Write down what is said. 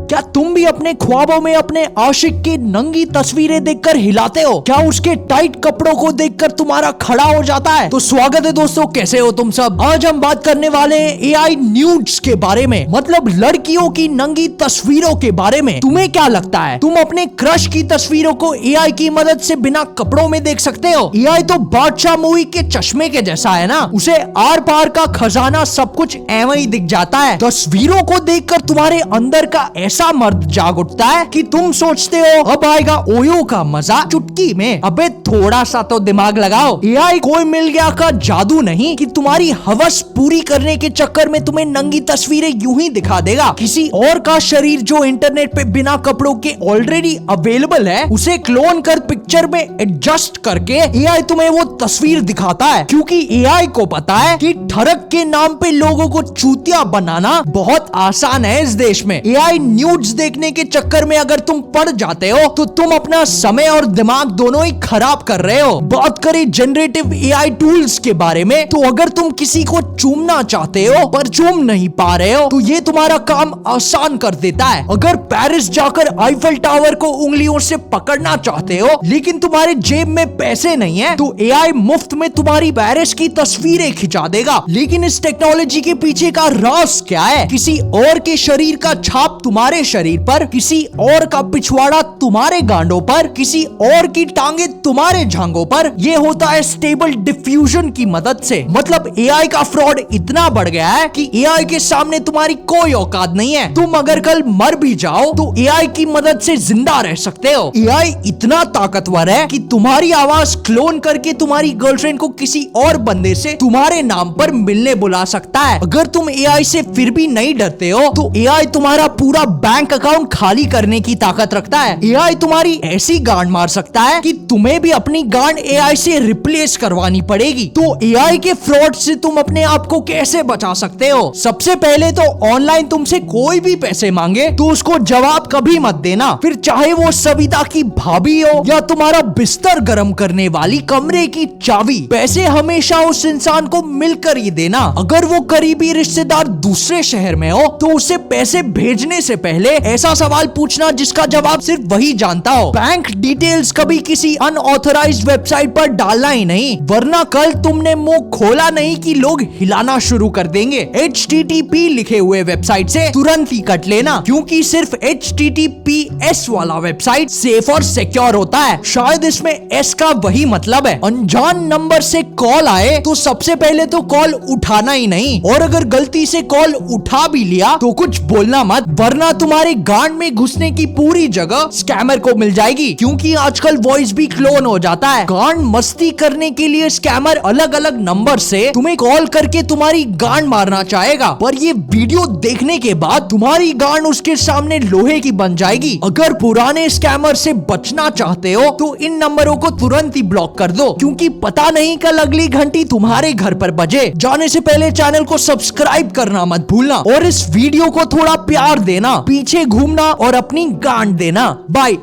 क्या तुम भी अपने ख्वाबों में अपने आशिक की नंगी तस्वीरें देखकर हिलाते हो? क्या उसके टाइट कपड़ों को देखकर तुम्हारा खड़ा हो जाता है? तो स्वागत है दोस्तों, कैसे हो तुम सब। आज हम बात करने वाले हैं एआई न्यूड्स के बारे में, मतलब लड़कियों की नंगी तस्वीरों के बारे में। तुम्हें क्या लगता है, तुम अपने क्रश की तस्वीरों को एआई की मदद से बिना कपड़ों में देख सकते हो? एआई तो बादशाह मूवी के चश्मे के जैसा है ना, उसे आर पार का खजाना सब कुछ एवं ही दिख जाता है। तस्वीरों को देखकर तुम्हारे अंदर का ऐसा मर्द जाग उठता है कि तुम सोचते हो अब आएगा ओयो का मजा चुटकी में। अबे थोड़ा सा तो दिमाग लगाओ। एआई कोई मिल गया का जादू नहीं कि तुम्हारी हवस पूरी करने के चक्कर में तुम्हें नंगी तस्वीरें यूं ही दिखा देगा। किसी और का शरीर जो इंटरनेट पे बिना कपड़ों के ऑलरेडी अवेलेबल है, उसे क्लोन कर पिक्चर में एडजस्ट करके एआई तुम्हें वो तस्वीर दिखाता है। क्योंकि एआई को पता है कि ठरक के नाम पे लोगों को चूतिया बनाना बहुत आसान है इस देश में। एआई न्यूड्स देखने के चक्कर में अगर तुम पड़ जाते हो तो तुम अपना समय और दिमाग दोनों ही खराब कर रहे हो। बात करें जनरेटिव एआई टूल्स के बारे में, तो अगर तुम किसी को चूमना चाहते हो पर चूम नहीं पा रहे हो तो ये तुम्हारा काम आसान कर देता है। अगर पेरिस जाकर आईफल टावर को उंगलियों से पकड़ना चाहते हो लेकिन तुम्हारे जेब में पैसे नहीं है, तो एआई मुफ्त में तुम्हारी पेरिस की तस्वीरें खिंचा देगा। लेकिन इस टेक्नोलॉजी के पीछे का राज क्या है? किसी और के शरीर का छाप तुम्हारे शरीर पर, किसी और का पिछवाड़ा तुम्हारे गांडों पर, किसी और की टांगे तुम्हारे जांघों पर। ये होता है स्टेबल डिफ्यूजन की मदद से। मतलब एआई का फ्रॉड इतना बढ़ गया है कि एआई के सामने तुम्हारी कोई औकात नहीं है। तुम अगर कल मर भी जाओ तो एआई की मदद से जिंदा रह सकते हो। एआई इतना ताकतवर है कि तुम्हारी आवाज क्लोन करके तुम्हारी गर्लफ्रेंड को किसी और बंदे से तुम्हारे नाम पर मिलने बुला सकता है। अगर तुम एआई से फिर भी नहीं डरते हो तो एआई तुम्हारा पूरा बैंक अकाउंट खाली करने की ताकत रखता है। एआई तुम्हारी ऐसी गांड मार सकता है कि तुम्हें भी अपनी गांड एआई से रिप्लेस करवानी पड़ेगी। तो एआई के फ्रॉड से तुम अपने आप को कैसे बचा सकते हो? सबसे पहले तो ऑनलाइन तुमसे कोई भी पैसे मांगे तो उसको जवाब कभी मत देना। फिर चाहे वो सविता की भाभी हो या तुम्हारा बिस्तर गर्म करने वाली कमरे की चाबी, पैसे हमेशा उस इंसान को मिलकर ही देना। अगर वो करीबी रिश्तेदार दूसरे शहर में हो तो उसे पैसे भेजने से पहले ऐसा सवाल पूछना जिसका जवाब सिर्फ वही जानता हो। बैंक डिटेल्स कभी किसी अनऑथराइज्ड वेबसाइट पर डालना ही नहीं, वरना कल तुमने मुंह खोला नहीं कि लोग हिलाना शुरू कर देंगे। HTTP लिखे हुए वेबसाइट से तुरंत ही कट लेना, क्योंकि सिर्फ HTTPS वाला वेबसाइट सेफ और सिक्योर होता है। शायद इसमें S का वही मतलब है। अनजान नंबर से कॉल आए तो सबसे पहले तो कॉल उठाना ही नहीं, और अगर गलती से कॉल उठा भी लिया तो कुछ बोलना मत, वरना तुम्हारे गांड में घुसने की पूरी जगह स्कैमर को मिल जाएगी। क्योंकि आजकल वॉइस भी क्लोन हो जाता है। गांड मस्ती करने के लिए स्कैमर अलग अलग नंबर से तुम्हें कॉल करके तुम्हारी गांड मारना चाहेगा, पर ये वीडियो देखने के बाद तुम्हारी गांड उसके सामने लोहे की बन जाएगी। अगर पुराने स्कैमर से बचना चाहते हो तो इन नंबरों को तुरंत ही ब्लॉक कर दो, क्योंकि पता नहीं कल अगली घंटी तुम्हारे घर पर बजे। जाने से पहले चैनल को सब्सक्राइब करना मत भूलना, और इस वीडियो को थोड़ा प्यार देना, पीछे घूमना और अपनी गांड देना। बाय।